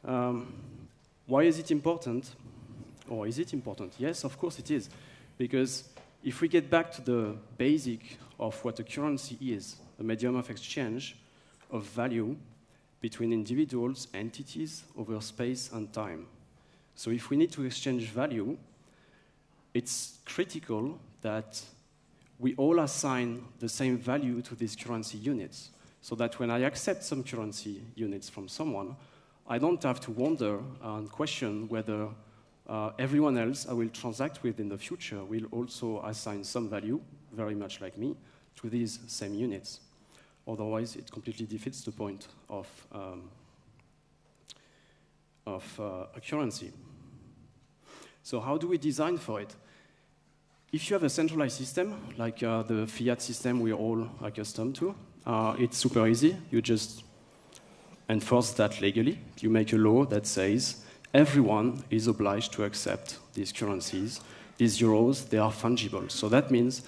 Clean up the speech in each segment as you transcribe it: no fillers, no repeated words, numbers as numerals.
Why is it important? Or is it important? Yes, of course it is. Because if we get back to the basic of what a currency is, a medium of exchange of value between individuals, entities, over space and time. So if we need to exchange value, it's critical that we all assign the same value to these currency units, so that when I accept some currency units from someone, I don't have to wonder and question whether everyone else I will transact with in the future will also assign some value, very much like me, to these same units. Otherwise, it completely defeats the point of a currency. So how do we design for it? If you have a centralized system, like the fiat system we're all accustomed to, it's super easy. You just enforce that legally. You make a law that says everyone is obliged to accept these currencies. These euros, they are fungible. So that means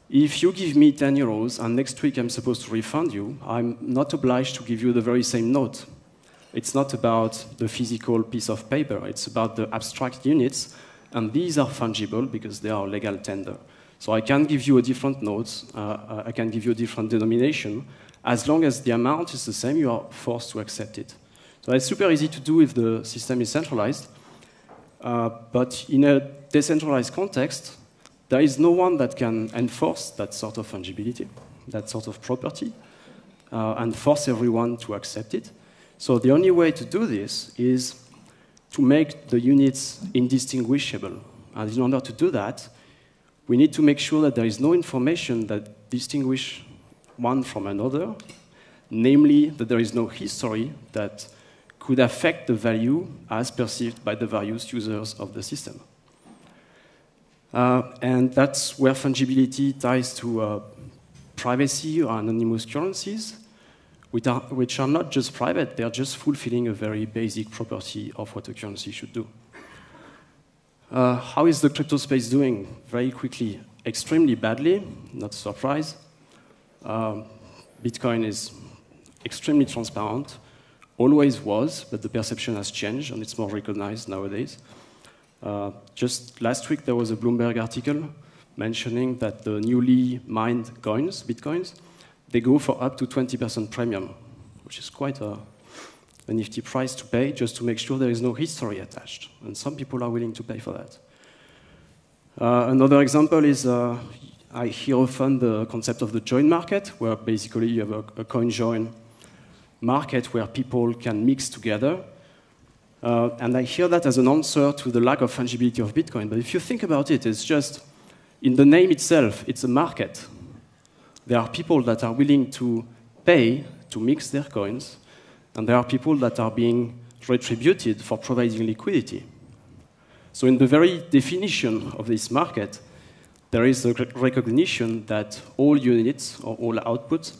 if you give me 10 euros and next week I'm supposed to refund you, I'm not obliged to give you the very same note. It's not about the physical piece of paper. It's about the abstract units. And these are fungible because they are legal tender. So I can give you a different note. I can give you a different denomination. As long as the amount is the same, you are forced to accept it. So it's super easy to do if the system is centralized. But in a decentralized context, there is no one that can enforce that sort of fungibility, that sort of property, and force everyone to accept it. So the only way to do this is to make the units indistinguishable. And in order to do that, we need to make sure that there is no information that distinguishes one from another, namely that there is no history that could affect the value as perceived by the various users of the system. And that's where fungibility ties to privacy or anonymous currencies, which are not just private, they're just fulfilling a very basic property of what a currency should do. How is the crypto space doing? Very quickly, extremely badly, not a surprise. Bitcoin is extremely transparent, always was, but the perception has changed and it's more recognized nowadays. Just last week there was a Bloomberg article mentioning that the newly mined coins, Bitcoins, they go for up to 20% premium, which is quite a nifty price to pay just to make sure there is no history attached. And some people are willing to pay for that. Another example is, I hear often the concept of the join market, where basically you have a coin join market where people can mix together. And I hear that as an answer to the lack of fungibility of Bitcoin. But if you think about it, it's just, in the name itself, it's a market. There are people that are willing to pay to mix their coins, and there are people that are being retributed for providing liquidity. So in the very definition of this market, there is a recognition that all units or all outputs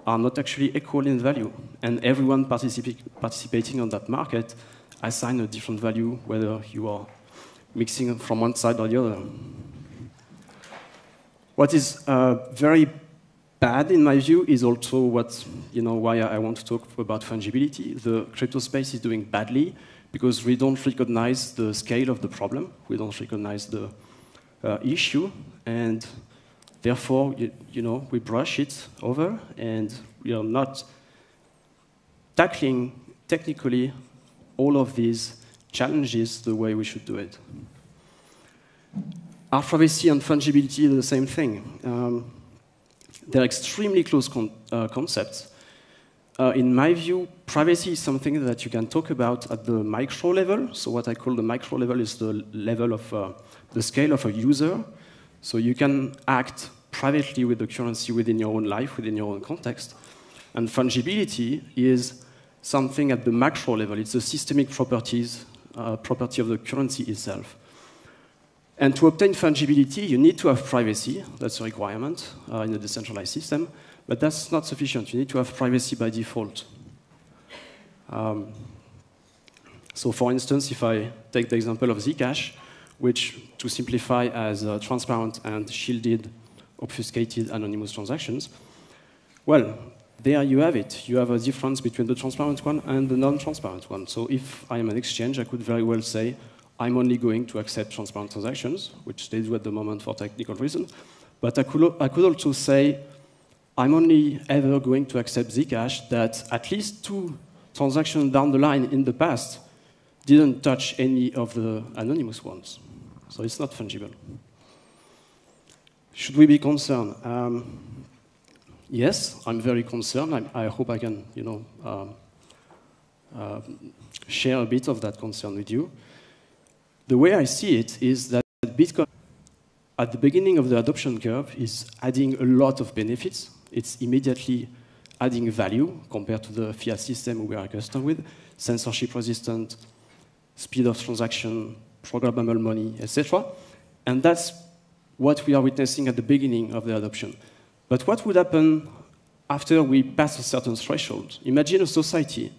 are not actually equal in value, and everyone participating on that market assign a different value, whether you are mixing from one side or the other. What is very bad, in my view, is also why I want to talk about fungibility. The crypto space is doing badly because we don't recognize the scale of the problem. We don't recognize the issue, and therefore, we brush it over, and we are not tackling technically all of these challenges the way we should do it. Are privacy and fungibility the same thing? They're extremely close concepts. In my view, privacy is something that you can talk about at the micro level. So what I call the micro level is the level of the scale of a user. So you can act privately with the currency within your own life, within your own context. And fungibility is something at the macro level. It's a systemic property of the currency itself. And to obtain fungibility, you need to have privacy. That's a requirement in a decentralized system. But that's not sufficient. You need to have privacy by default. So for instance, if I take the example of Zcash, which, to simplify, as transparent and shielded, obfuscated, anonymous transactions, well, there you have it. You have a difference between the transparent one and the non-transparent one. So if I am an exchange, I could very well say, I'm only going to accept transparent transactions, which they do at the moment for technical reasons. But I could also say, I'm only ever going to accept Zcash that at least 2 transactions down the line in the past didn't touch any of the anonymous ones. So it's not fungible. Should we be concerned? Yes, I'm very concerned. I hope I can, share a bit of that concern with you. The way I see it is that Bitcoin, at the beginning of the adoption curve, is adding a lot of benefits. It's immediately adding value compared to the fiat system we are accustomed with, censorship resistant, speed of transaction, programmable money, etc. And that's what we are witnessing at the beginning of the adoption. But what would happen after we pass a certain threshold? Imagine a society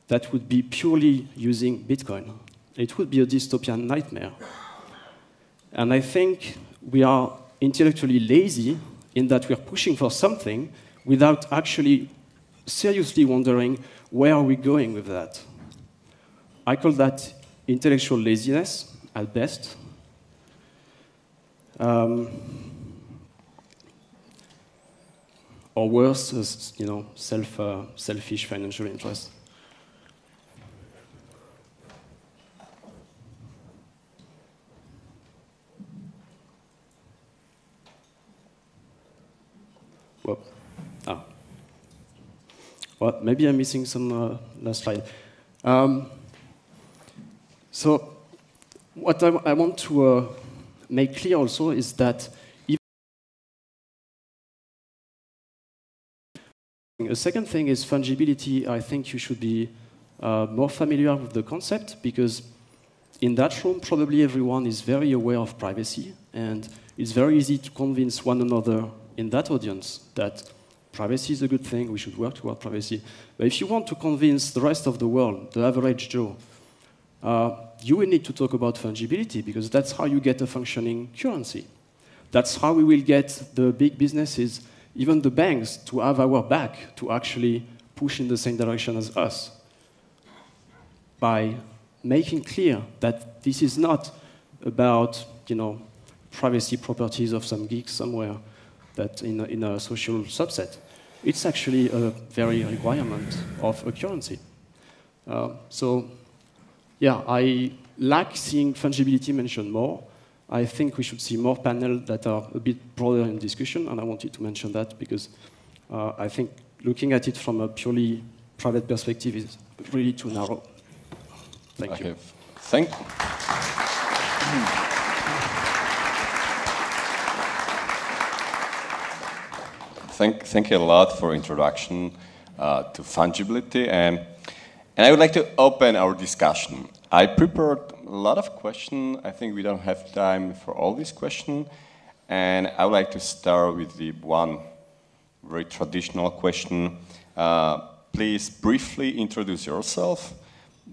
that would be purely using Bitcoin. It would be a dystopian nightmare. And I think we are intellectually lazy in that we're pushing for something without actually seriously wondering where are we going with that. I call that intellectual laziness at best. Or worse, selfish financial interest. Whoa. Well, maybe I'm missing some last slide. So what I want to make clear also is that a second thing is fungibility. I think you should be more familiar with the concept, because in that room, probably everyone is very aware of privacy, and it's very easy to convince one another in that audience that privacy is a good thing, we should work toward privacy. But if you want to convince the rest of the world, the average Joe, you will need to talk about fungibility, because that's how you get a functioning currency. That's how we will get the big businesses, even the banks, to have our back, to actually push in the same direction as us, by making clear that this is not about, privacy properties of some geek somewhere that in a social subset. It's actually a very requirement of a currency. So, yeah, I like seeing fungibility mentioned more. I think we should see more panels that are a bit broader in discussion, and I wanted to mention that because I think looking at it from a purely private perspective is really too narrow. Thank you. Thank you a lot for introduction to fungibility, and I would like to open our discussion. I prepared a lot of questions. I think we don't have time for all these questions, and I would like to start with the one very traditional question. Please briefly introduce yourself,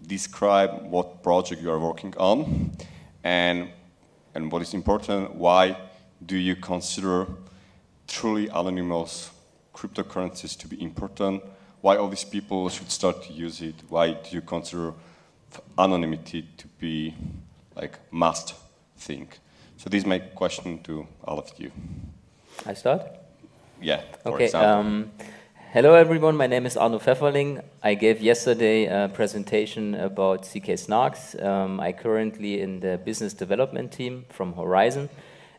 describe what project you are working on, and what is important, why do you consider truly anonymous cryptocurrencies to be important? Why all these people should start to use it? Why do you consider anonymity to be like must thing? So this is my question to all of you. I start? Yeah, for okay, example. Hello everyone, my name is Arno Pfefferling. I gave yesterday a presentation about CK Snarks. I'm currently in the business development team from HORIZEN.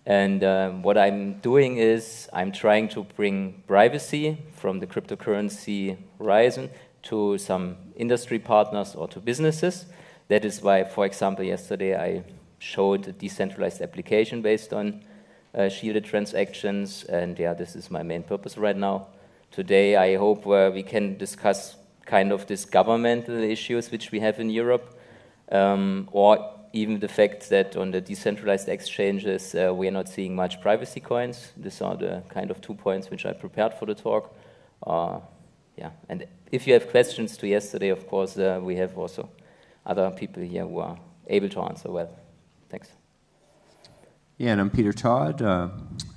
And what I'm doing is I'm trying to bring privacy from the cryptocurrency HORIZEN to some industry partners or to businesses. That is why, for example, yesterday I showed a decentralized application based on shielded transactions. And yeah, this is my main purpose right now. Today I hope we can discuss kind of these governmental issues which we have in Europe, or even the fact that on the decentralized exchanges, we are not seeing much privacy coins. These are the kind of 2 points which I prepared for the talk. Yeah, and if you have questions to yesterday, of course, we have also other people here who are able to answer well. Thanks. Yeah, and I'm Peter Todd.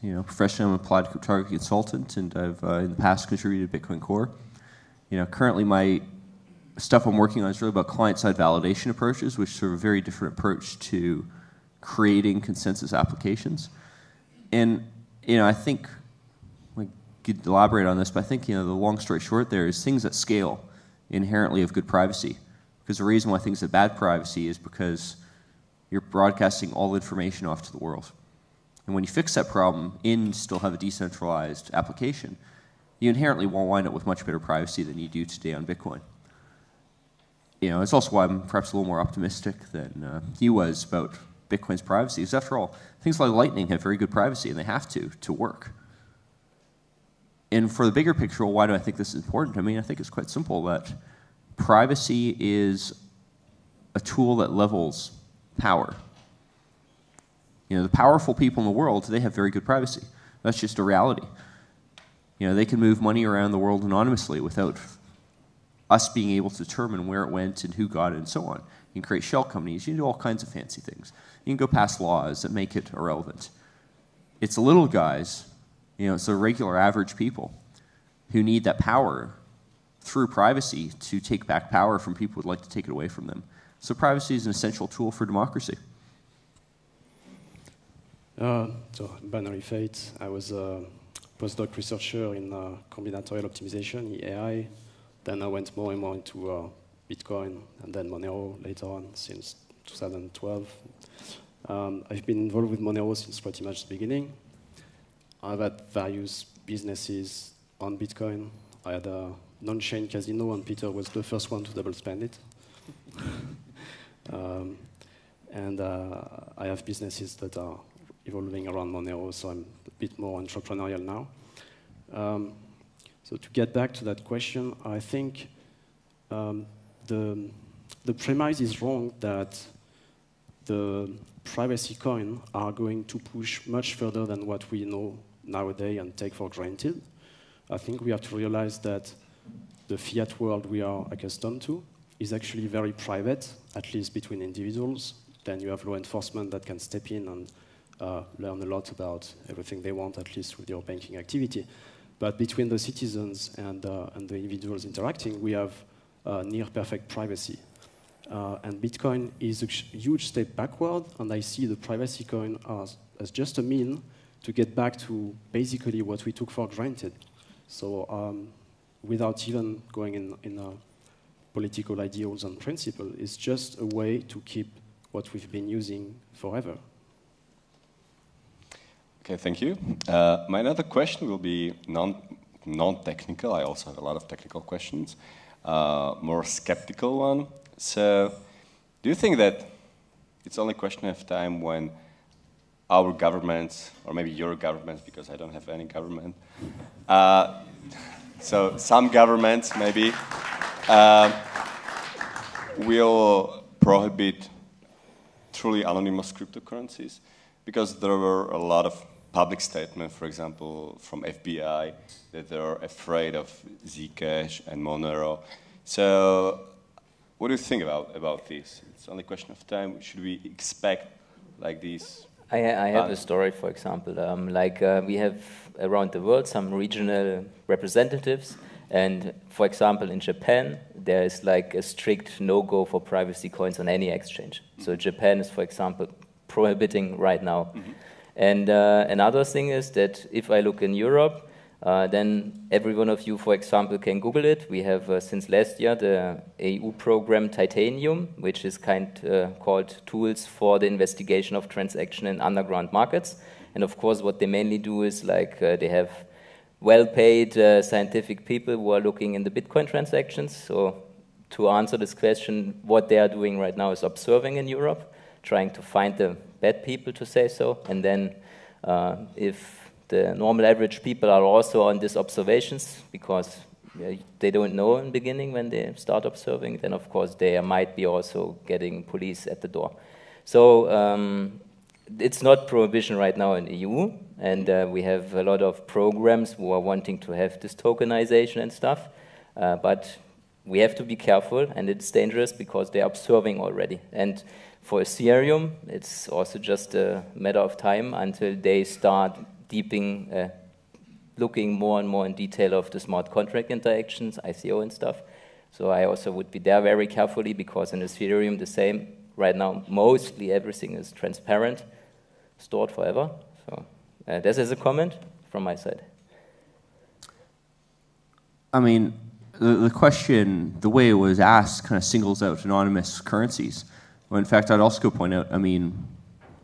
Professionally, I'm an applied cryptography consultant, and I've in the past contributed to Bitcoin Core. Currently my stuff I'm working on is really about client-side validation approaches, which are a very different approach to creating consensus applications. And, I think, we could elaborate on this, but I think, the long story short there is things that scale inherently have good privacy. Because the reason why things have bad privacy is because you're broadcasting all information off to the world. And when you fix that problem and still have a decentralized application, you inherently won't wind up with much better privacy than you do today on Bitcoin. It's also why I'm perhaps a little more optimistic than he was about Bitcoin's privacy. Because after all, things like Lightning have very good privacy, and they have to work. And for the bigger picture, well, why do I think this is important? I think it's quite simple that privacy is a tool that levels power. The powerful people in the world, they have very good privacy. That's just a reality. They can move money around the world anonymously without us being able to determine where it went and who got it and so on. You can create shell companies. You can do all kinds of fancy things. You can go pass laws that make it irrelevant. It's the little guys, it's the regular average people who need that power through privacy to take back power from people who would like to take it away from them. So privacy is an essential tool for democracy. So binaryFate, I was a postdoc researcher in combinatorial optimization, AI. Then I went more and more into Bitcoin, and then Monero later on, since 2012. I've been involved with Monero since pretty much the beginning. I've had various businesses on Bitcoin. I had a non-chain casino, and Peter was the first one to double spend it. And I have businesses that are evolving around Monero, so I'm a bit more entrepreneurial now. So to get back to that question, I think the premise is wrong that the privacy coin are going to push much further than what we know nowadays and take for granted. I think we have to realize that the fiat world we are accustomed to is actually very private, at least between individuals. Then you have law enforcement that can step in and learn a lot about everything they want, at least with your banking activity. But between the citizens and the individuals interacting, we have near perfect privacy. And Bitcoin is a huge step backward, and I see the privacy coin as just a mean to get back to basically what we took for granted. So without even going in political ideals and principle, it's just a way to keep what we've been using forever. Okay, thank you. My another question will be non-technical. I also have a lot of technical questions. More skeptical one. So, do you think that it's only a question of time when our governments, or maybe your governments, because I don't have any government, so some governments maybe will prohibit truly anonymous cryptocurrencies? Because there were a lot of public statements, for example, from FBI, that they're afraid of Zcash and Monero. So, what do you think about this? It's only a question of time. Should we expect like these? I have a story, for example. We have around the world some regional representatives, and for example, in Japan, there is like a strict no-go for privacy coins on any exchange. Mm-hmm. So Japan is, for example, prohibiting right now. Mm-hmm. And another thing is that if I look in Europe, then every one of you, for example, can Google it. We have, since last year, the EU program Titanium, which is called Tools for the Investigation of Transaction in Underground Markets. And of course, what they mainly do is they have well-paid scientific people who are looking in the Bitcoin transactions. So to answer this question, what they are doing right now is observing in Europe, trying to find the bad people, to say so. And then if the normal average people are also on these observations, because they don't know in the beginning when they start observing, then of course they might be also getting police at the door. So it's not prohibition right now in EU, and we have a lot of programs who are wanting to have this tokenization and stuff, but we have to be careful, and it's dangerous because they're observing already. And for Ethereum, it's also just a matter of time until they start deeping looking more and more in detail of the smart contract interactions, ICO and stuff. So I also would be there very carefully, because in Ethereum the same. Right now, mostly everything is transparent, stored forever. So this is a comment from my side. I mean, the question, the way it was asked, kind of singles out anonymous currencies. Well, in fact, I'd also point out, I mean,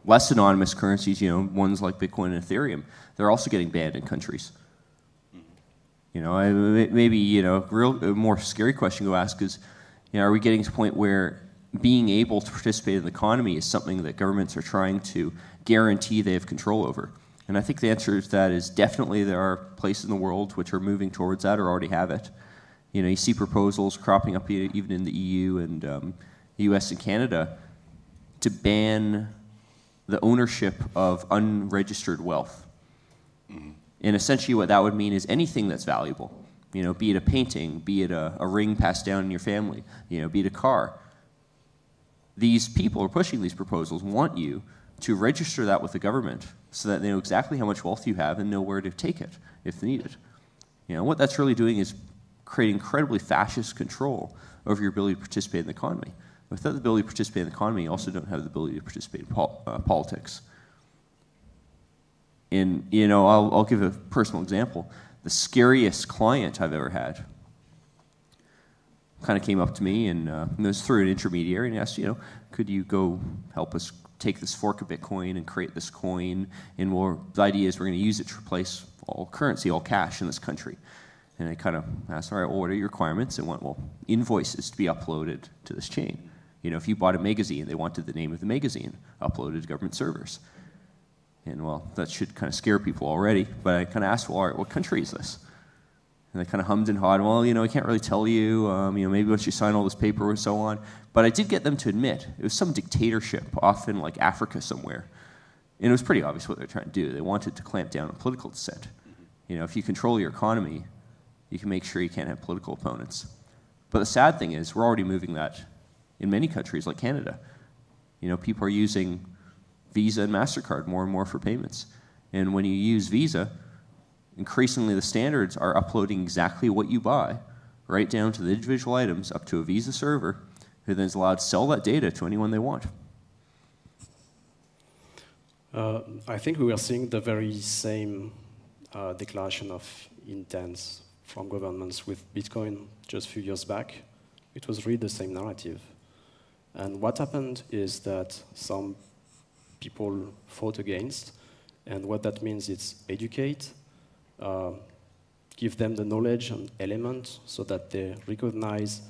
less anonymous currencies, you know, ones like Bitcoin and Ethereum, they're also getting banned in countries. You know, maybe, you know, a more scary question to ask is, you know, are we getting to a point where being able to participate in the economy is something that governments are trying to guarantee they have control over? And I think the answer to that is definitely there are places in the world which are moving towards that or already have it. You know, you see proposals cropping up even in the EU and the US and Canada to ban the ownership of unregistered wealth. And essentially what that would mean is anything that's valuable, you know, be it a painting, be it a ring passed down in your family, you know, be it a car. These people who are pushing these proposals want you to register that with the government so that they know exactly how much wealth you have and know where to take it if needed. You know, what that's really doing is creating incredibly fascist control over your ability to participate in the economy. Without the ability to participate in the economy, you also don't have the ability to participate in politics. And, you know, I'll give a personal example. The scariest client I've ever had kind of came up to me, and it was through an intermediary, and asked, you know, could you go help us take this fork of Bitcoin and create this coin, and the idea is we're going to use it to replace all currency, all cash in this country. And I kind of asked, all right, well, what are your requirements? And went, well, invoices to be uploaded to this chain. You know, if you bought a magazine, they wanted the name of the magazine uploaded to government servers. And, well, that should kind of scare people already, but I kind of asked, well, all right, what country is this? And they kind of hummed and hawed, well, you know, I can't really tell you, you know, maybe once you sign all this paper and so on. But I did get them to admit it was some dictatorship, often like Africa somewhere. And it was pretty obvious what they're trying to do. They wanted to clamp down on political dissent. You know, if you control your economy, you can make sure you can't have political opponents. But the sad thing is, we're already moving that in many countries like Canada. You know, people are using Visa and MasterCard more and more for payments. And when you use Visa, increasingly the standards are uploading exactly what you buy, right down to the individual items, up to a Visa server, who then is allowed to sell that data to anyone they want. I think we were seeing the very same declaration of intents from governments with Bitcoin just a few years back. It was really the same narrative. And what happened is that some people fought against, and what that means is educate, give them the knowledge and element so that they recognize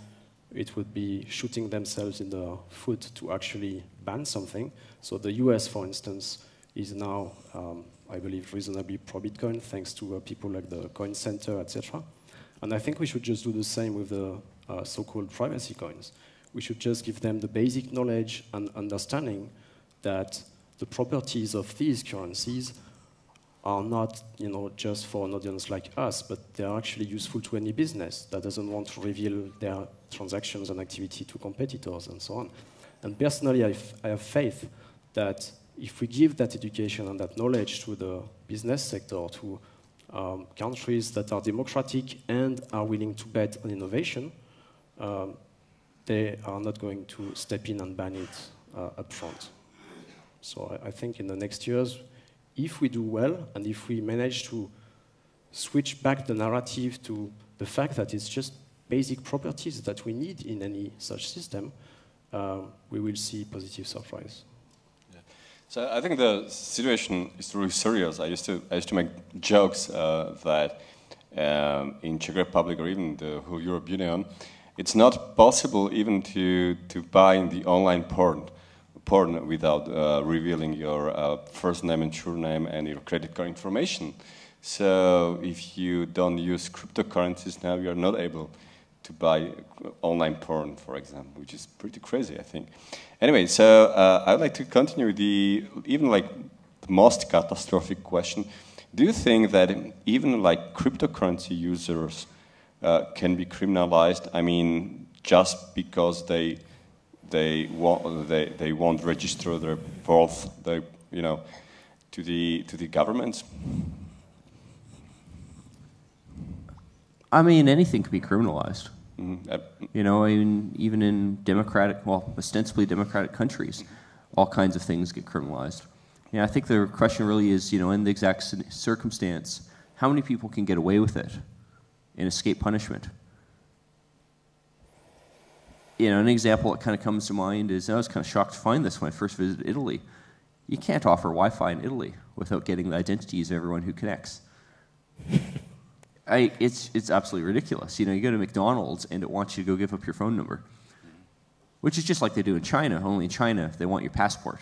it would be shooting themselves in the foot to actually ban something. So the US, for instance, is now, I believe, reasonably pro-Bitcoin, thanks to people like the Coin Center, etc. And I think we should just do the same with the so-called privacy coins. We should just give them the basic knowledge and understanding that the properties of these currencies are not, you know, just for an audience like us, but they are actually useful to any business that doesn't want to reveal their transactions and activity to competitors and so on. And personally, I have faith that if we give that education and that knowledge to the business sector, to countries that are democratic and are willing to bet on innovation, they are not going to step in and ban it up front. So I think in the next years, if we do well, and if we manage to switch back the narrative to the fact that it's just basic properties that we need in any such system, we will see positive surprise. Yeah. So I think the situation is really serious. I used to make jokes that in Czech Republic or even the whole European Union, it's not possible even to buy the online porn without revealing your first name and surname and your credit card information. So if you don't use cryptocurrencies now, you're not able to buy online porn, for example, which is pretty crazy, I think. Anyway, so I'd like to continue with the most catastrophic question. Do you think that even like cryptocurrency users can be criminalized? I mean, just because they won't register their wealth, to the governments. I mean, anything can be criminalized. Mm-hmm. You know, I mean, even in democratic, well, ostensibly democratic countries, all kinds of things get criminalized. Yeah, I think the question really is, you know, in the exact circumstance, how many people can get away with it and escape punishment? You know, an example that kind of comes to mind is, I was kind of shocked to find this when I first visited Italy. You can't offer Wi-Fi in Italy without getting the identities of everyone who connects. It's absolutely ridiculous. You know, you go to McDonald's and it wants you to go give up your phone number, which is just like they do in China. Only in China, they want your passport.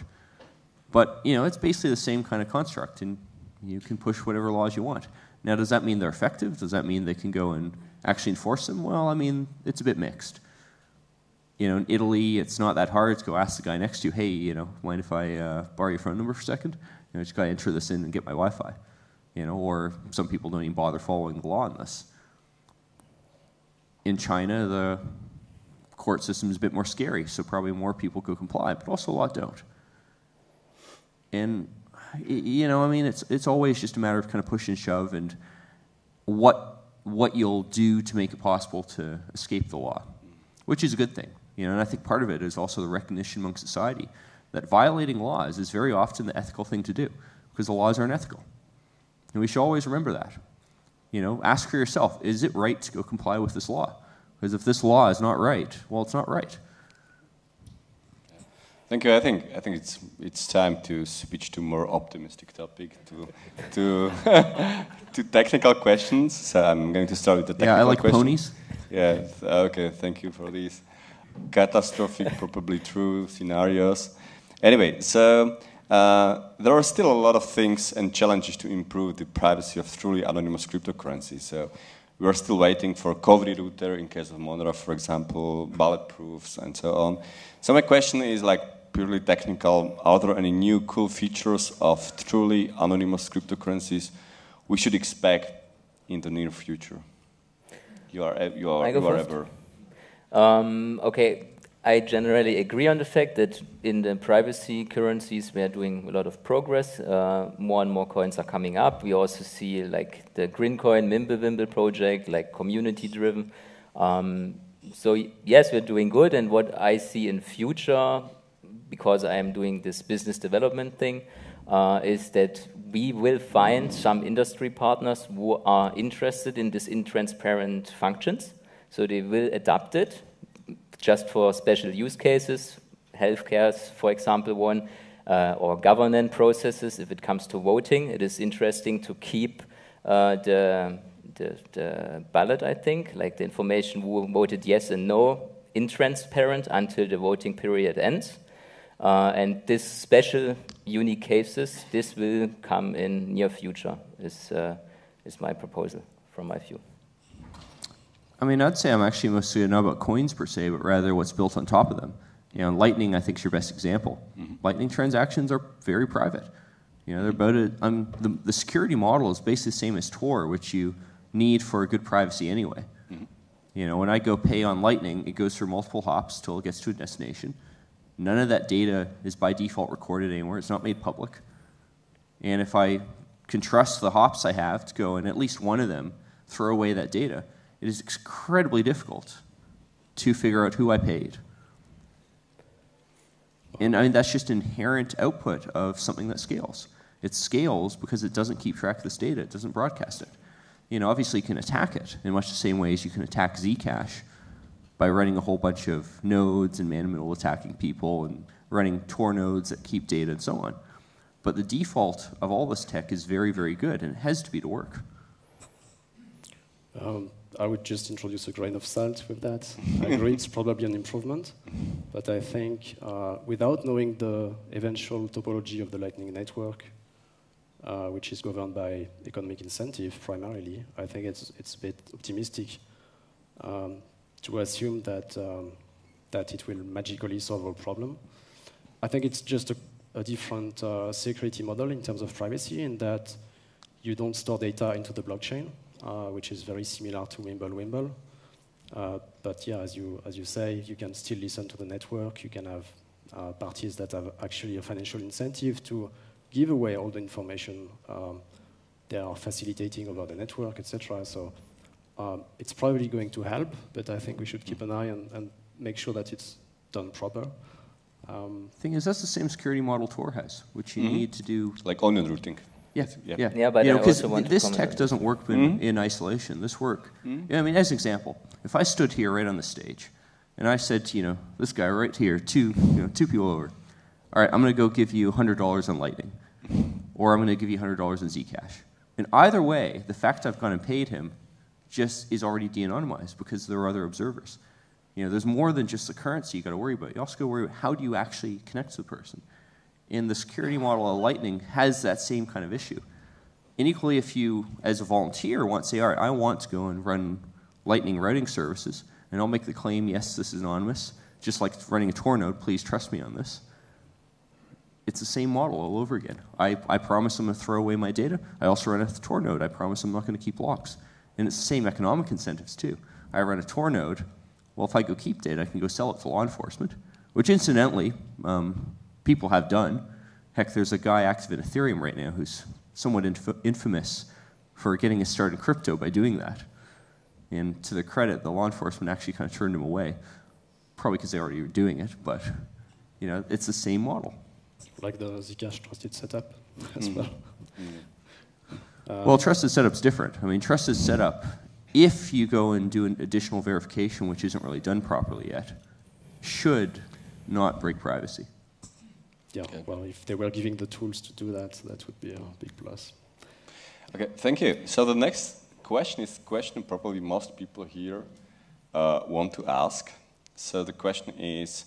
But, you know, it's basically the same kind of construct, and you can push whatever laws you want. Now, does that mean they're effective? Does that mean they can go and actually enforce them? Well, I mean, it's a bit mixed. You know, in Italy, it's not that hard to go ask the guy next to you, hey, you know, mind if I borrow your phone number for a second? You know, just got to enter this in and get my Wi-Fi. You know, or some people don't even bother following the law on this. In China, the court system is a bit more scary, so probably more people could comply, but also a lot don't. And, you know, I mean, it's always just a matter of kind of push and shove and what you'll do to make it possible to escape the law, which is a good thing. You know, and I think part of it is also the recognition among society that violating laws is very often the ethical thing to do, because the laws aren't ethical. And we should always remember that. You know, ask for yourself, is it right to go comply with this law? Because if this law is not right, well, it's not right. Thank you. I think it's time to switch to more optimistic topic, to technical questions. So I'm going to start with the technical questions. Ponies. Yeah. Okay. Thank you for these catastrophic, probably true scenarios. Anyway, so there are still a lot of things and challenges to improve the privacy of truly anonymous cryptocurrencies. So we are still waiting for COVID router in case of Monero, for example, bulletproofs, and so on. So my question is like purely technical. Are there any new cool features of truly anonymous cryptocurrencies we should expect in the near future? You are ever. Okay, I generally agree on the fact that in the privacy currencies we are doing a lot of progress. More and more coins are coming up. We also see like the Greencoin Mimblewimble project, like community driven. So yes, we're doing good, and what I see in future, because I am doing this business development thing, is that we will find some industry partners who are interested in this intransparent functions. So they will adapt it just for special use cases, healthcare, for example, one, or governance processes. If it comes to voting, it is interesting to keep the ballot, I think, like the information who voted yes and no, intransparent until the voting period ends. And this special unique cases, this will come in near future, is my proposal from my view. I mean, I'd say I'm actually mostly not about coins per se, but rather what's built on top of them. You know, Lightning, I think, is your best example. Mm-hmm. Lightning transactions are very private. You know, they're about the security model is basically the same as Tor, which you need for good privacy anyway. Mm-hmm. You know, when I go pay on Lightning, it goes through multiple hops till it gets to a destination. None of that data is by default recorded anywhere. It's not made public. And if I can trust the hops I have to go and at least one of them throw away that data, it is incredibly difficult to figure out who I paid. And I mean, that's just inherent output of something that scales. It scales because it doesn't keep track of this data. It doesn't broadcast it. You know, obviously you can attack it in much the same way as you can attack Zcash by running a whole bunch of nodes and man-in-the-middle attacking people and running Tor nodes that keep data and so on. But the default of all this tech is very, very good, and it has to be to work. I would just introduce a grain of salt with that. I agree it's probably an improvement, but I think without knowing the eventual topology of the Lightning Network, which is governed by economic incentive primarily, I think it's a bit optimistic to assume that it will magically solve our problem. I think it's just a different security model in terms of privacy, in that you don't store data into the blockchain, which is very similar to Wimble. But yeah, as you say, you can still listen to the network. You can have parties that have actually a financial incentive to give away all the information they are facilitating over the network, etc. So it's probably going to help, but I think we should keep an eye and make sure that it's done proper. Thing is, that's the same security model Tor has, which you need to do. Like onion routing. Yeah, yeah. Yeah, but because this tech doesn't work in isolation. This work. Yeah, I mean, as an example, if I stood here right on the stage, and I said to this guy right here, two people over, all right, I'm going to go give you $100 on Lightning, or I'm going to give you $100 in Zcash. And either way, the fact I've gone and paid him just is already de-anonymized because there are other observers. There's more than just the currency you got to worry about. You also got to worry about how do you actually connect to the person. And the security model of Lightning has that same kind of issue. And equally, if you, as a volunteer, want to say, all right, I want to go and run Lightning routing services, and I'll make the claim, yes, this is anonymous, just like running a Tor node, please trust me on this. It's the same model all over again. I promise I'm going to throw away my data. I also run a Tor node. I promise I'm not going to keep locks. And it's the same economic incentives, too. I run a Tor node. Well, if I go keep data, I can go sell it to law enforcement, which incidentally, people have done. Heck, there's a guy active in Ethereum right now who's somewhat infamous for getting a start in crypto by doing that. And to their credit, the law enforcement actually kind of turned him away, probably because they already were doing it, but it's the same model. Like the Zcash trusted setup as well. Well, trusted setup's different. I mean, trusted setup, if you go and do an additional verification, which isn't really done properly yet, should not break privacy. Yeah, well, if they were giving the tools to do that, that would be a big plus. Okay, thank you. So the next question is the question probably most people here want to ask. So the question is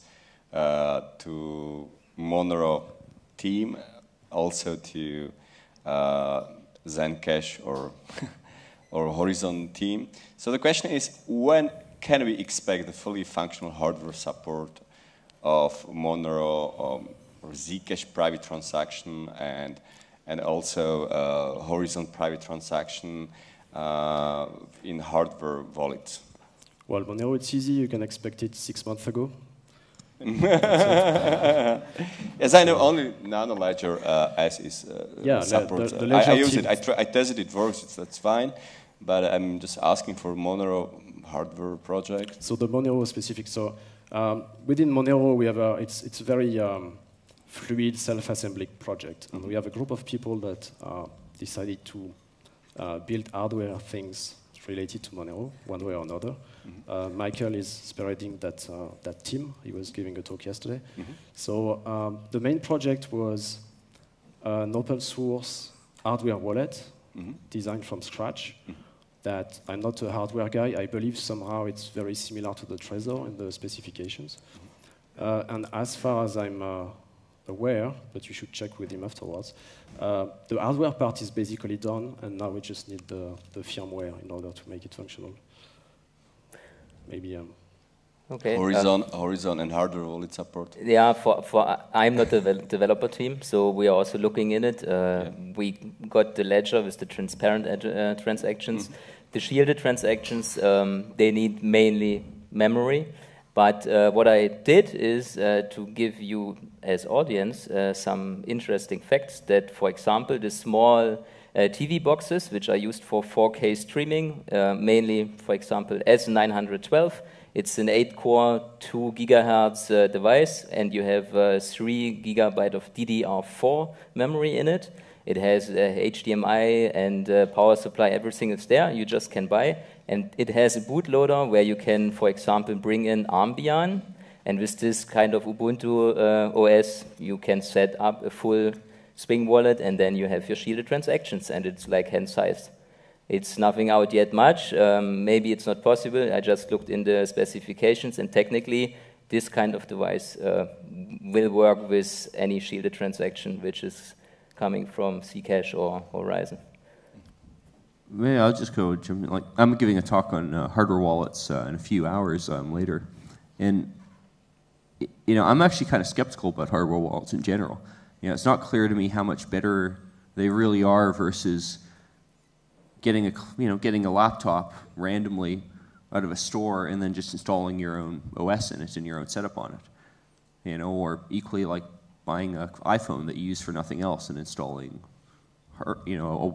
to Monero team, also to Zcash or HORIZEN team. So the question is, when can we expect the fully functional hardware support of Monero or Zcash private transaction and also HORIZEN private transaction in hardware wallets? Well, Monero, it's easy. You can expect it 6 months ago. As I know, only Nano Ledger as is support. I use it. I tested it works. That's fine. But I'm just asking for Monero hardware project. So the Monero specific. So within Monero, we have it's a very fluid self-assembly project, and we have a group of people that decided to build hardware things related to Monero, one way or another. Michael is spearheading that team. He was giving a talk yesterday. So the main project was an open source hardware wallet designed from scratch. That I'm not a hardware guy. I believe somehow it's very similar to the Trezor in the specifications. And as far as I'm aware, but you should check with him afterwards, the hardware part is basically done, and now we just need the firmware in order to make it functional. Maybe. Okay. HORIZEN and hardware wallet support. Yeah, I'm not the developer team, so we are also looking in it. We got the ledger with the transparent transactions. The shielded transactions, they need mainly memory. But what I did is to give you, as audience, some interesting facts that, for example, the small TV boxes, which are used for 4K streaming, mainly, for example, S912, it's an 8-core, 2 gigahertz device, and you have 3 gigabyte of DDR4 memory in it. It has HDMI and power supply, everything is there, you just can buy. And it has a bootloader where you can, for example, bring in Armbian, and with this kind of Ubuntu OS, you can set up a full Swing wallet, and then you have your shielded transactions, and it's like hand-sized. It's nothing out yet much. Maybe it's not possible. I just looked in the specifications, and technically, this kind of device will work with any shielded transaction which is coming from Zcash or HORIZEN. Maybe I'll just go jump in. Like, I'm giving a talk on hardware wallets in a few hours later, and I'm actually kind of skeptical about hardware wallets in general. It's not clear to me how much better they really are versus getting a laptop randomly out of a store and then just installing your own OS in it and your own setup on it. Or equally like buying an iPhone that you use for nothing else and installing a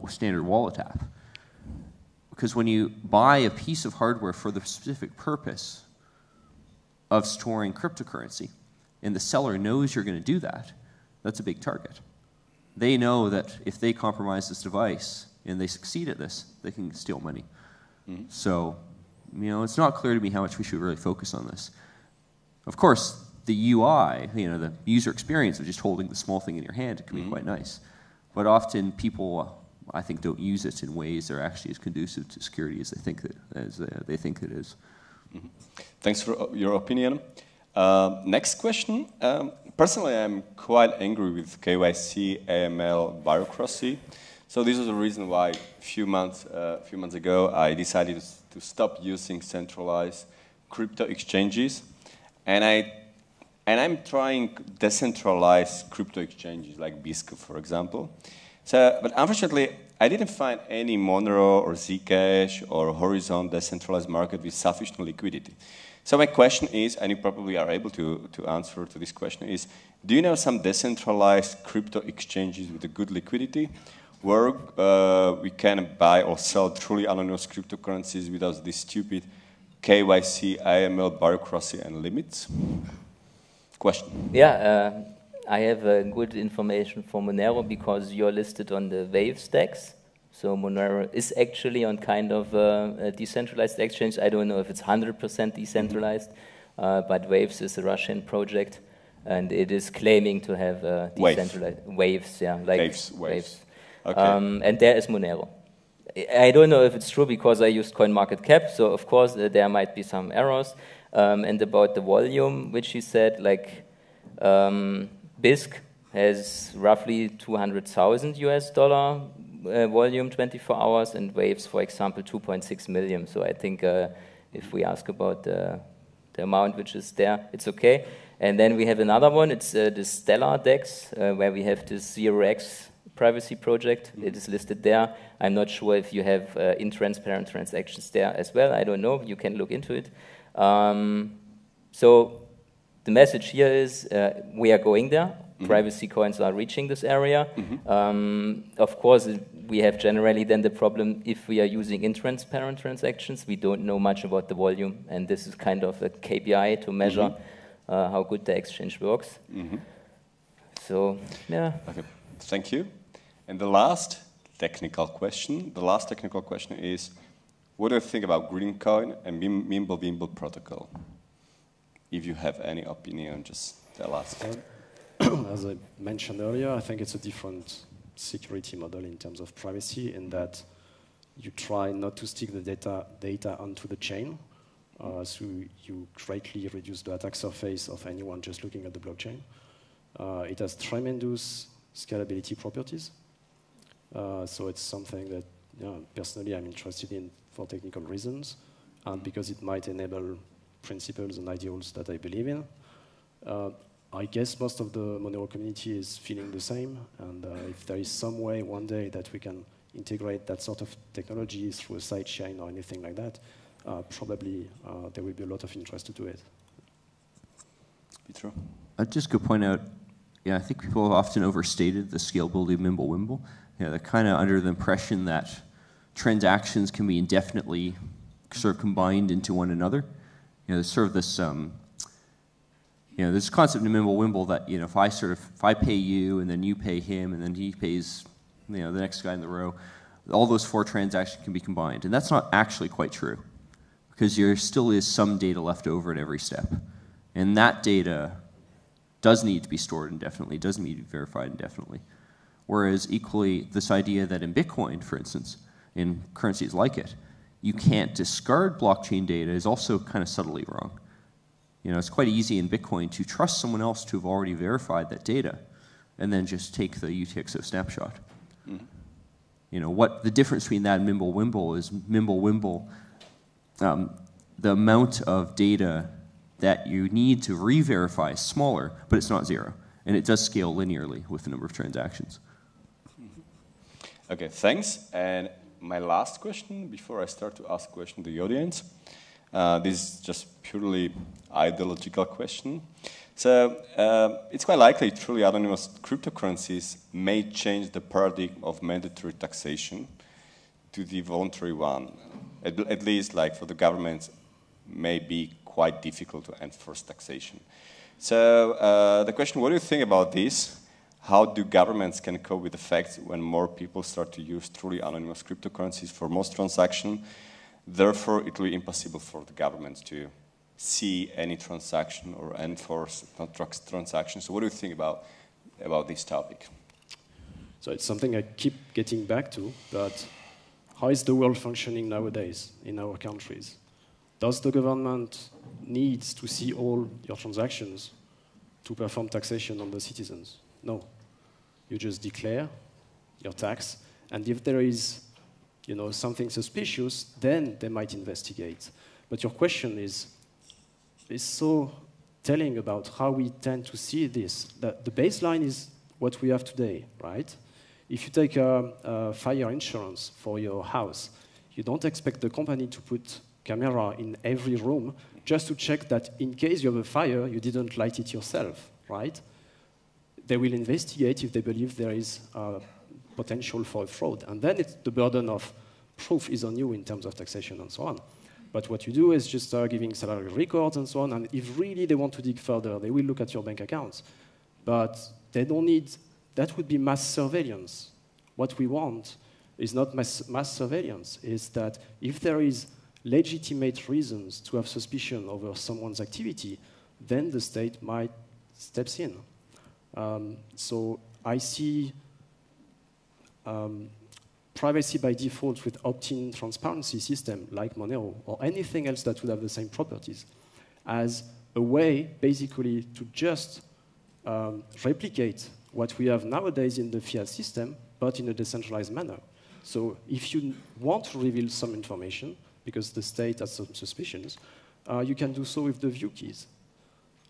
standard wallet app. Because when you buy a piece of hardware for the specific purpose of storing cryptocurrency, and the seller knows you're going to do that, that's a big target. They know that if they compromise this device and they succeed at this, they can steal money. Mm-hmm. So, you know, it's not clear to me how much we should really focus on this. Of course, the UI, you know, the user experience of just holding the small thing in your hand, it can be quite nice. But often people, I think, don't use it in ways that are actually as conducive to security as they think it is. Mm-hmm. Thanks for your opinion. Next question. Personally, I'm quite angry with KYC, AML, bureaucracy. So this is the reason why a few months ago I decided to stop using centralized crypto exchanges, and I'm trying decentralized crypto exchanges like Bisco, for example. So, but unfortunately, I didn't find any Monero or Zcash or HORIZEN decentralized market with sufficient liquidity. So my question is, and you probably are able to answer to this question, is do you know some decentralized crypto exchanges with a good liquidity where we can buy or sell truly anonymous cryptocurrencies without this stupid KYC, AML, bureaucracy and limits? Question. Yeah, I have good information for Monero because you're listed on the Wave stacks. So Monero is actually on kind of a decentralized exchange. I don't know if it's 100% decentralized, but Waves is a Russian project, and it is claiming to have decentralized Waves, yeah, like Waves. Okay. And there is Monero. I don't know if it's true because I used CoinMarketCap, so of course there might be some errors. And about the volume, which he said, like BISC has roughly 200,000 US dollar volume 24 hours, and Waves, for example, 2.6 million. So I think if we ask about the amount which is there, it's okay. And then we have another one, it's the Stellar DEX, where we have this 0x privacy project. It is listed there. I'm not sure if you have intransparent transactions there as well. I don't know. You can look into it. So the message here is we are going there. Privacy coins are reaching this area. Of course, we have generally then the problem if we are using intransparent transactions, we don't know much about the volume, and this is kind of a KPI to measure how good the exchange works. So, yeah. Okay, thank you. And the last technical question is, what do you think about Greencoin and Mimble protocol? If you have any opinion, just tell us. As I mentioned earlier, I think it's a different security model in terms of privacy, in that you try not to stick the data onto the chain, so you greatly reduce the attack surface of anyone just looking at the blockchain. It has tremendous scalability properties, so it's something that personally I'm interested in for technical reasons, and because it might enable principles and ideals that I believe in. I guess most of the Monero community is feeling the same, and if there is some way one day that we can integrate that sort of technology through a sidechain or anything like that, probably there will be a lot of interest to do it. Peter? I'd just go point out, I think people have often overstated the scalability of Mimble. They're kind of under the impression that transactions can be indefinitely sort of combined into one another. There's sort of this this concept in Mimble that if I pay you and then you pay him and then he pays the next guy in the row, all those 4 transactions can be combined, and that's not actually quite true, because there still is some data left over at every step, and that data does need to be stored indefinitely, does need to be verified indefinitely. Whereas equally, this idea that in Bitcoin, for instance, in currencies like it, you can't discard blockchain data is also kind of subtly wrong. It's quite easy in Bitcoin to trust someone else to have already verified that data and then just take the UTXO snapshot. What the difference between that and Mimble is the amount of data that you need to re-verify is smaller, but it's not 0. And it does scale linearly with the number of transactions. Okay, thanks. And my last question, before I start to ask questions to the audience, this is just purely ideological question. So it's quite likely truly anonymous cryptocurrencies may change the paradigm of mandatory taxation. to the voluntary one? At least, like for the governments, may be quite difficult to enforce taxation. So the question: what do you think about this? How do governments can cope with the fact when more people start to use truly anonymous cryptocurrencies for most transactions? Therefore, it will be impossible for the government to see any transaction or enforce transactions. So what do you think about this topic? So it's something I keep getting back to, but how is the world functioning nowadays in our countries? Does the government need to see all your transactions to perform taxation on the citizens? No. You just declare your tax, and if there is something suspicious, then they might investigate. But your question is so telling about how we tend to see this. That the baseline is what we have today, right? If you take a fire insurance for your house, you don't expect the company to put camera in every room just to check that in case you have a fire, you didn't light it yourself, right? They will investigate if they believe there is potential for a fraud. And then the burden of proof is on you in terms of taxation and so on. But what you do is just start giving salary records and so on, and if really they want to dig further, they will look at your bank accounts. But they don't need, that would be mass surveillance. What we want is not mass surveillance, is that if there is legitimate reasons to have suspicion over someone's activity, then the state might step in. So I see privacy by default with opt-in transparency system like Monero or anything else that would have the same properties as a way basically to just replicate what we have nowadays in the fiat system, but in a decentralized manner. So if you want to reveal some information, because the state has some suspicions, you can do so with the view keys.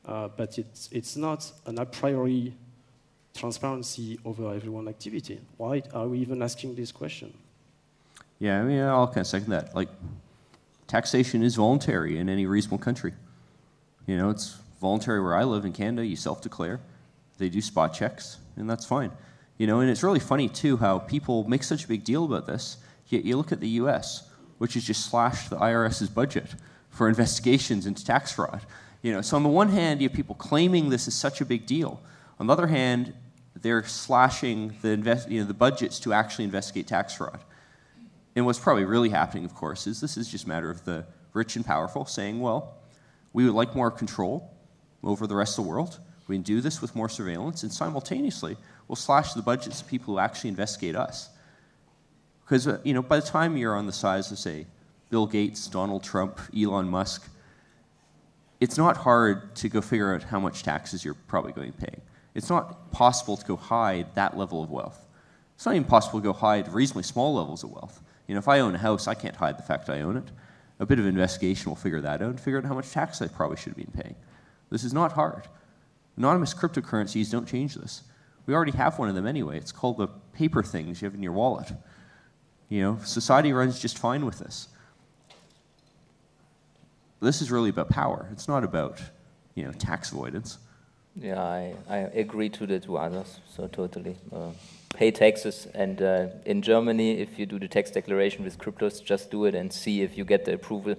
But it's not an a priori transparency over everyone activity. Why are we even asking this question? Yeah, I mean, I'll kind of second that. Like, taxation is voluntary in any reasonable country. It's voluntary where I live in Canada. You self-declare. They do spot checks, and that's fine. And it's really funny, too, how people make such a big deal about this, yet you look at the US, which has just slashed the IRS's budget for investigations into tax fraud. So on the one hand, you have people claiming this is such a big deal. On the other hand, they're slashing the budgets to actually investigate tax fraud. And what's probably really happening, of course, is this is just a matter of the rich and powerful saying, well, we would like more control over the rest of the world. We can do this with more surveillance, and simultaneously, we'll slash the budgets of people who actually investigate us. Because by the time you're on the size of, say, Bill Gates, Donald Trump, Elon Musk, it's not hard to go figure out how much taxes you're probably going to pay. It's not possible to go hide that level of wealth. It's not even possible to go hide reasonably small levels of wealth. If I own a house, I can't hide the fact I own it. A bit of investigation will figure that out and figure out how much tax I probably should have been paying. This is not hard. Anonymous cryptocurrencies don't change this. We already have one of them anyway. It's called the paper things you have in your wallet. Society runs just fine with this. This is really about power. It's not about, tax avoidance. Yeah, I agree to the two others, so totally. Pay taxes, and in Germany, if you do the tax declaration with cryptos, just do it and see if you get the approval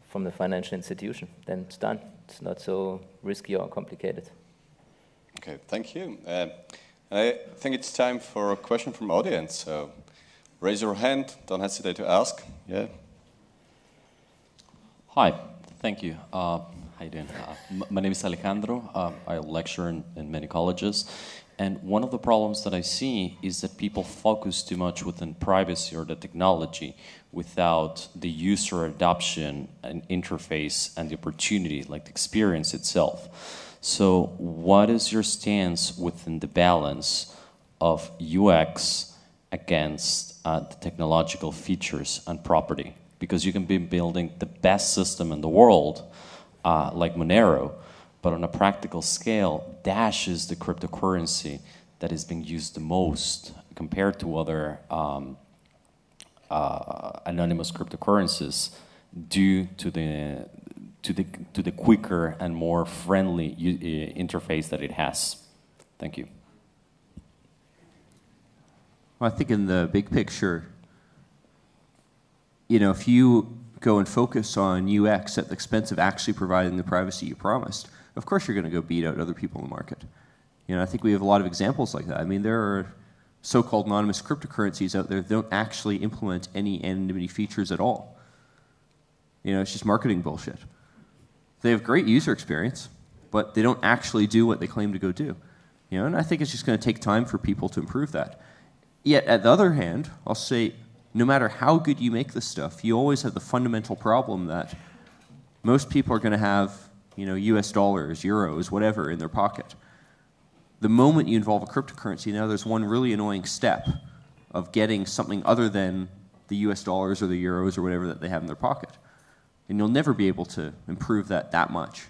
from the financial institution. Then it's done. It's not so risky or complicated. Okay, thank you. I think it's time for a question from audience. So raise your hand. Don't hesitate to ask. Yeah. Hi, thank you. How you doing? My name is Alejandro. I lecture in many colleges. And one of the problems that I see is that people focus too much within privacy or the technology without the user adoption and interface and the opportunity, like the experience itself. So what is your stance within the balance of UX against the technological features and property? Because you can be building the best system in the world, like Monero, but on a practical scale, Dash is the cryptocurrency that is being used the most compared to other anonymous cryptocurrencies due to the quicker and more friendly interface that it has. Thank you. Well, I think in the big picture, if you go and focus on UX at the expense of actually providing the privacy you promised, of course you're going to go beat out other people in the market. I think we have a lot of examples like that. I mean, there are so-called anonymous cryptocurrencies out there that don't actually implement any anonymity features at all. It's just marketing bullshit. They have great user experience, but they don't actually do what they claim to go do. And I think it's just going to take time for people to improve that. Yet, at the other hand, I'll say, no matter how good you make this stuff, you always have the fundamental problem that most people are going to have, US dollars, euros, whatever in their pocket. The moment you involve a cryptocurrency, now there's one really annoying step of getting something other than the US dollars or the euros or whatever that they have in their pocket. And you'll never be able to improve that much.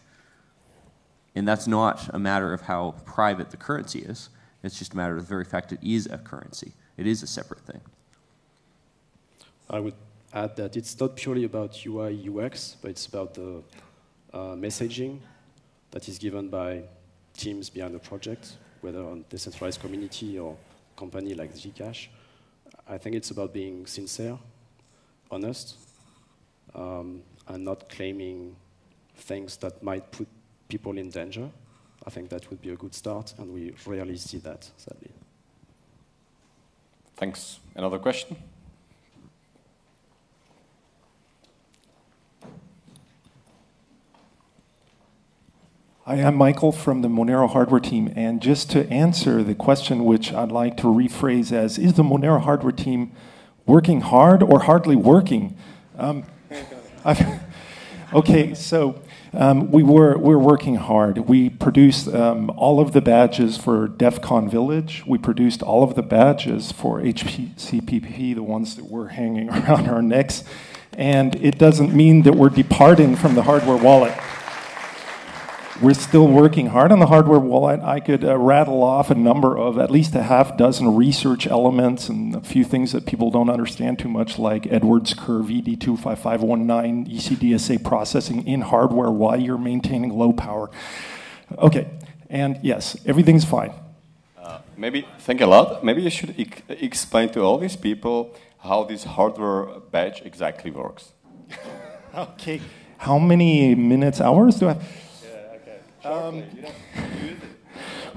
And that's not a matter of how private the currency is. It's just a matter of the very fact it is a currency. It is a separate thing. I would add that it's not purely about UI, UX, but it's about the messaging that is given by teams behind the project, whether on decentralized community or company like Zcash. I think it's about being sincere, honest, and not claiming things that might put people in danger. I think that would be a good start, and we rarely see that, sadly. Thanks. Another question? Hi, I'm Michael from the Monero hardware team, and just to answer the question, which I'd like to rephrase as, is the Monero hardware team working hard or hardly working? Okay, so we're working hard. We produced all of the badges for DEF CON Village. We produced all of the badges for HCPP, the ones that were hanging around our necks. And it doesn't mean that we're departing from the hardware wallet. We're still working hard on the hardware wallet. I could rattle off a number of at least a half dozen research elements and a few things that people don't understand too much, like Edwards curve, ED25519, ECDSA processing in hardware while you're maintaining low power. Okay, and yes, everything's fine. Maybe, thank a lot. Maybe you should explain to all these people how this hardware badge exactly works. Okay, how many minutes, hours do I have?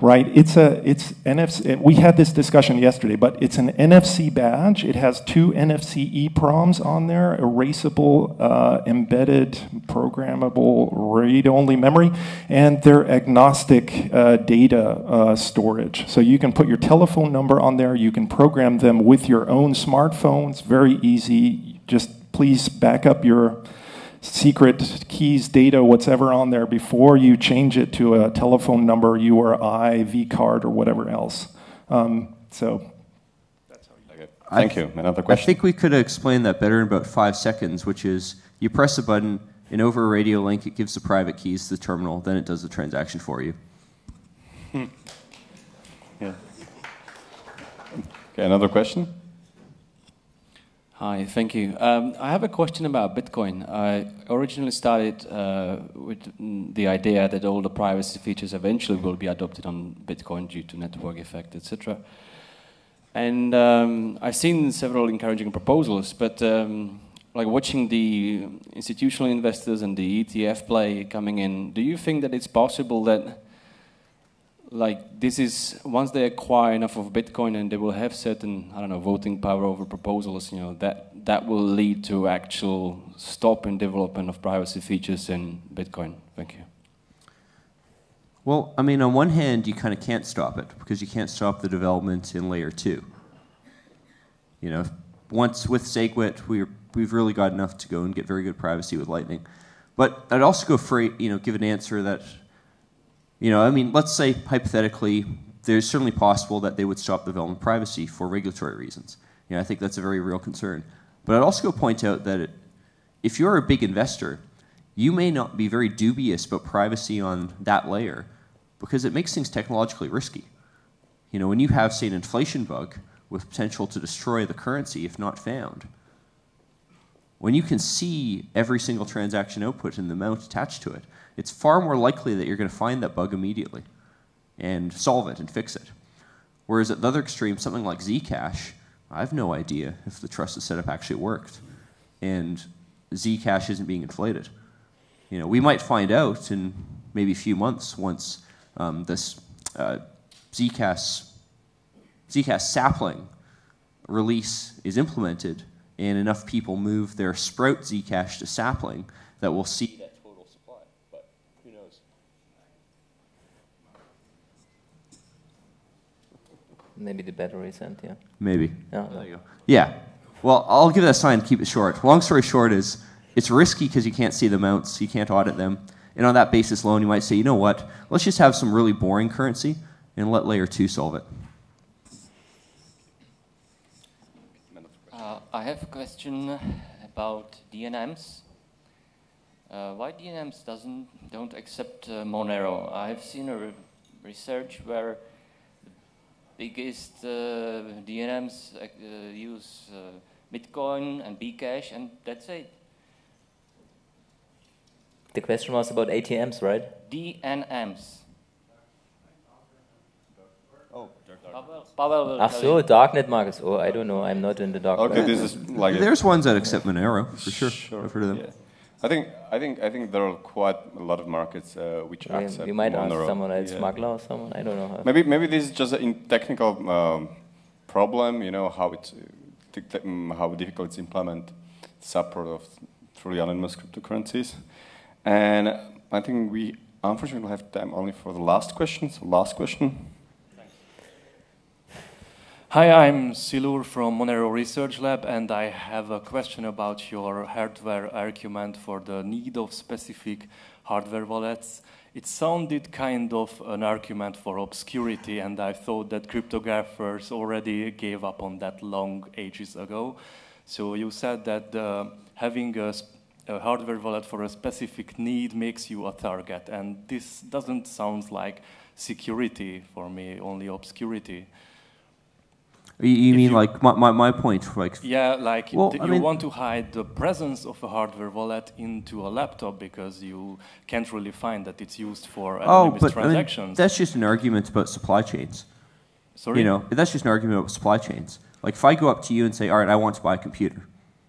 Right, it's NFC. We had this discussion yesterday, but it's an NFC badge. It has 2 NFC EPROMs on there, erasable, embedded, programmable, read-only memory, and they're agnostic data storage. So you can put your telephone number on there. You can program them with your own smartphone. It's very easy. Just please back up your secret keys, data, whatever on there before you change it to a telephone number, URI, vCard, or whatever else. So that's how you. Okay. Thank you. Another question? I think we could have explained that better in about 5 seconds, which is you press a button, and over a radio link, it gives the private keys to the terminal, then it does the transaction for you. Yeah. Okay, another question? Hi, thank you. I have a question about Bitcoin. I originally started with the idea that all the privacy features eventually will be adopted on Bitcoin due to network effect, etc. And I've seen several encouraging proposals, but like watching the institutional investors and the ETF play coming in, do you think that it's possible that like this is, once they acquire enough of Bitcoin and they will have certain, I don't know, voting power over proposals, you know, that will lead to actual stop in development of privacy features in Bitcoin? Thank you. Well, I mean, on one hand, you kind of can't stop it because you can't stop the development in layer 2. You know, once with SegWit, we've really got enough to go and get very good privacy with Lightning. But I'd also go for, you know, give an answer that, you know, I mean, let's say hypothetically, there's certainly possible that they would stop development privacy for regulatory reasons. You know, I think that's a very real concern. But I'd also go point out that if you're a big investor, you may not be very dubious about privacy on that layer because it makes things technologically risky. You know, when you have, say, an inflation bug with potential to destroy the currency if not found, when you can see every single transaction output and the amount attached to it, it's far more likely that you're going to find that bug immediately and solve it and fix it. Whereas at the other extreme, something like Zcash, I have no idea if the trusted setup actually worked. and Zcash isn't being inflated. You know, we might find out in maybe a few months once this Zcash sapling release is implemented and enough people move their Sprout Zcash to sapling that we'll see that total supply. But who knows? Maybe the battery cent, yeah. Maybe. Yeah. There you go. Yeah. Well, I'll give that a sign to keep it short. Long story short is, it's risky because you can't see the amounts, you can't audit them. And on that basis alone, you might say, you know what, let's just have some really boring currency and let layer 2 solve it. I have a question about DNMs. Why DNMs don't accept Monero? I have seen a research where the biggest DNMs use Bitcoin and Bcash, and that's it. The question was about ATMs, right? DNMs. Oh, Pavol will Ach tell so, you. darknet markets. Oh, I don't know. I'm not in the darknet. okay, this is like There's ones that accept Monero, for sure. I've heard of them. Yeah. I think there are quite a lot of markets which accept You might Monero. ask someone else, Yeah. smuggler or someone. I don't know. Maybe this is just a technical problem. You know how how difficult it's to implement support of truly anonymous cryptocurrencies, and I think we unfortunately have time only for the last question. So last question. Hi, I'm Silur from Monero Research Lab, and I have a question about your hardware argument for the need of specific hardware wallets. It sounded kind of an argument for obscurity, and I thought that cryptographers already gave up on that long ages ago. So you said that having a hardware wallet for a specific need makes you a target, and this doesn't sound like security for me, only obscurity. You mean like my point? Like, yeah, like well, you want to hide the presence of a hardware wallet into a laptop because you can't really find that it's used for anonymous transactions. I mean, that's just an argument about supply chains. Sorry? You know, that's just an argument about supply chains. Like if I go up to you and say, all right, I want to buy a computer,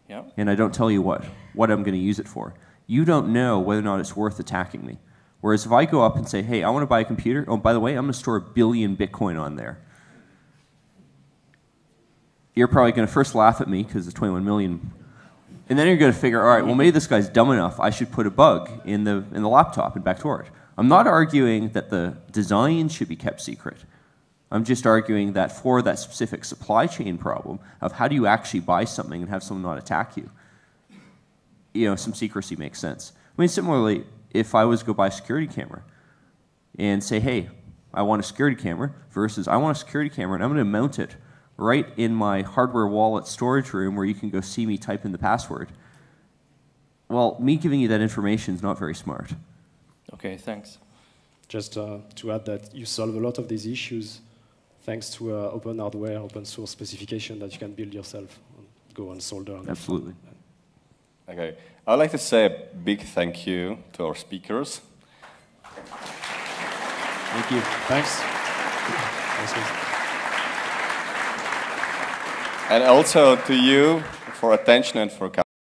yeah, and I don't tell you what I'm going to use it for, you don't know whether or not it's worth attacking me. Whereas if I go up and say, hey, I want to buy a computer, oh, by the way, I'm going to store 1 billion Bitcoin on there. You're probably going to first laugh at me because it's 21 million. And then you're going to figure, all right, well, maybe this guy's dumb enough. I should put a bug in the laptop and backdoor it. I'm not arguing that the design should be kept secret. I'm just arguing that for that specific supply chain problem of how do you actually buy something and have someone not attack you, you know, some secrecy makes sense. I mean, similarly, if I was to go buy a security camera and say, hey, I want a security camera versus I want a security camera and I'm going to mount it right in my hardware wallet storage room where you can go see me type in the password. Well, me giving you that information is not very smart. Okay, thanks. Just to add that you solve a lot of these issues thanks to open hardware, open source specification that you can build yourself. Go and solder. And absolutely. Okay, I'd like to say a big thank you to our speakers. Thank you. Thanks. And also to you for attention and for coming.